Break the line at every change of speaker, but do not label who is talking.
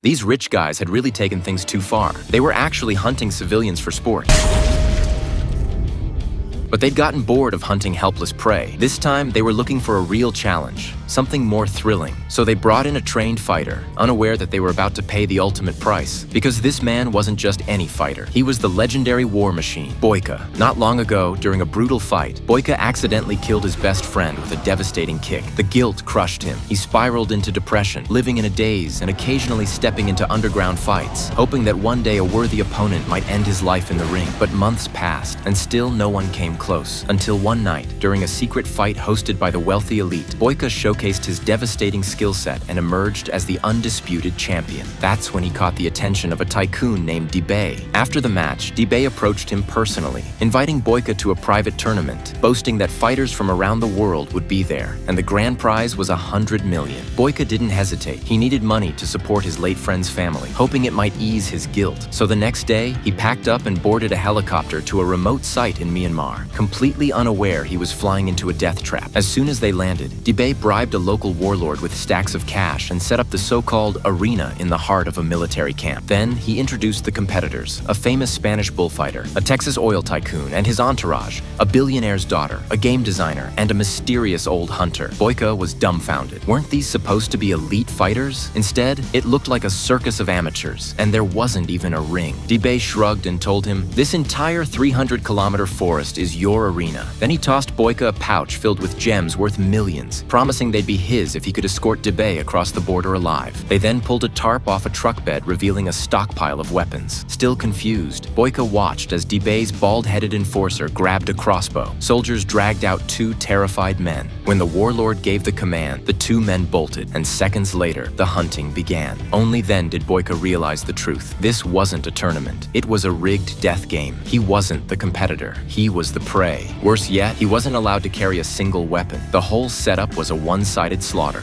These rich guys had really taken things too far. They were actually hunting civilians for sport. But they'd gotten bored of hunting helpless prey. This time, they were looking for a real challenge, something more thrilling. So they brought in a trained fighter, unaware that they were about to pay the ultimate price. Because this man wasn't just any fighter. He was the legendary war machine, Boyka. Not long ago, during a brutal fight, Boyka accidentally killed his best friend with a devastating kick. The guilt crushed him. He spiraled into depression, living in a daze and occasionally stepping into underground fights, hoping that one day a worthy opponent might end his life in the ring. But months passed, and still no one came close. Until one night, during a secret fight hosted by the wealthy elite, Boyka showcased his devastating skill set and emerged as the undisputed champion. That's when he caught the attention of a tycoon named Dibei. After the match, Dibei approached him personally, inviting Boyka to a private tournament, boasting that fighters from around the world would be there, and the grand prize was 100 million. Boyka didn't hesitate. He needed money to support his late friend's family, hoping it might ease his guilt. So the next day, he packed up and boarded a helicopter to a remote site in Myanmar, completely unaware he was flying into a death trap. As soon as they landed, Dibei bribed a local warlord with stacks of cash and set up the so-called arena in the heart of a military camp. Then he introduced the competitors, a famous Spanish bullfighter, a Texas oil tycoon and his entourage, a billionaire's daughter, a game designer, and a mysterious old hunter. Boyka was dumbfounded. Weren't these supposed to be elite fighters? Instead, it looked like a circus of amateurs, and there wasn't even a ring. Dibei shrugged and told him, "This entire 300-kilometer forest is your arena." Then he tossed Boyka a pouch filled with gems worth millions, promising they'd be his if he could escort Dibei across the border alive. They then pulled a tarp off a truck bed, revealing a stockpile of weapons. Still confused, Boyka watched as Dibei's bald-headed enforcer grabbed a crossbow. Soldiers dragged out two terrified men. When the warlord gave the command, the two men bolted, and seconds later, the hunting began. Only then did Boyka realize the truth. This wasn't a tournament. It was a rigged death game. He wasn't the competitor. He was the prey. Worse yet, he wasn't allowed to carry a single weapon. The whole setup was a one-sided slaughter.